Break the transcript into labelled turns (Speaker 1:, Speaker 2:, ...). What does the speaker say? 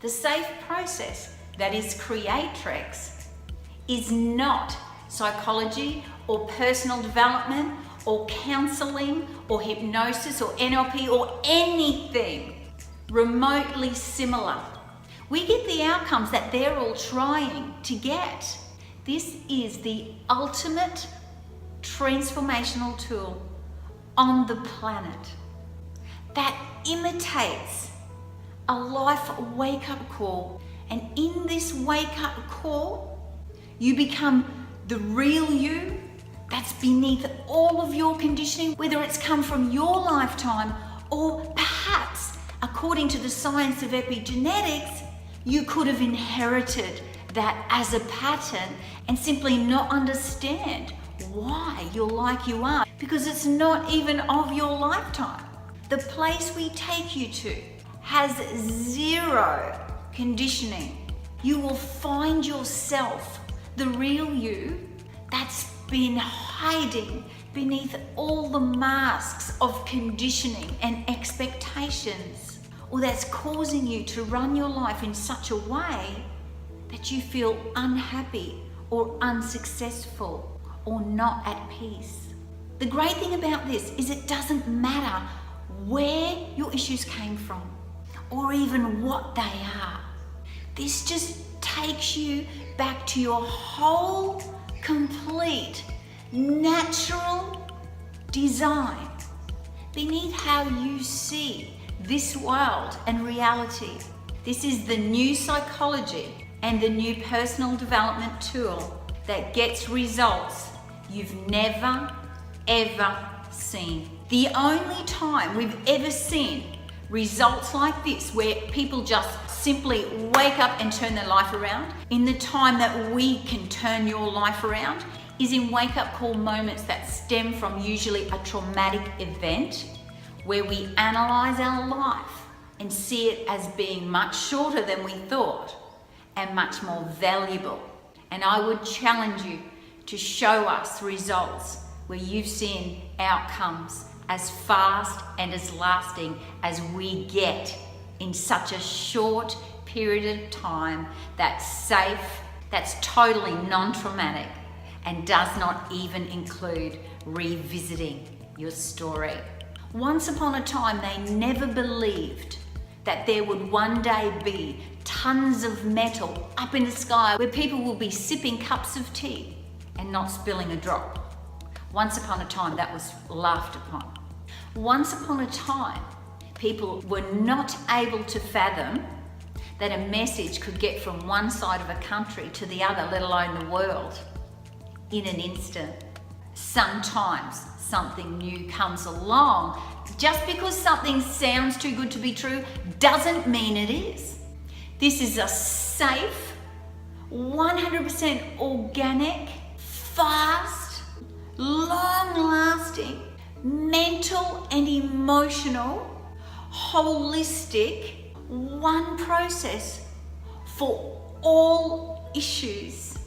Speaker 1: The safe process, that is Creatrix, is not psychology or personal development or counseling or hypnosis or NLP or anything remotely similar. We get the outcomes that they're all trying to get. This is the ultimate transformational tool on the planet that imitates a life wake-up call. And in this wake-up call, you become the real you that's beneath all of your conditioning, whether it's come from your lifetime or perhaps, according to the science of epigenetics, you could have inherited that as a pattern and simply not understand why you're like you are, because it's not even of your lifetime. The place we take you to has zero conditioning. You will find yourself, the real you, that's been hiding beneath all the masks of conditioning and expectations, or that's causing you to run your life in such a way that you feel unhappy or unsuccessful or not at peace. The great thing about this is it doesn't matter where your issues came from or even what they are. This just takes you back to your whole, complete, natural design beneath how you see this world and reality. This is the new psychology and the new personal development tool that gets results you've never, ever seen. The only time we've ever seen results like this, where people just simply wake up and turn their life around, in the time that we can turn your life around, is in wake-up call moments that stem from usually a traumatic event, where we analyze our life and see it as being much shorter than we thought and much more valuable. And I would challenge you to show us results where you've seen outcomes as fast and as lasting as we get in such a short period of time, that's safe, that's totally non-traumatic, and does not even include revisiting your story. Once upon a time, they never believed that there would one day be tons of metal up in the sky where people will be sipping cups of tea and not spilling a drop. Once upon a time, that was laughed upon. Once upon a time, people were not able to fathom that a message could get from one side of a country to the other, let alone the world, in an instant. Sometimes something new comes along. Just because something sounds too good to be true doesn't mean it is. This is a safe, 100% organic, fast, long-lasting, mental and emotional, holistic, one process for all issues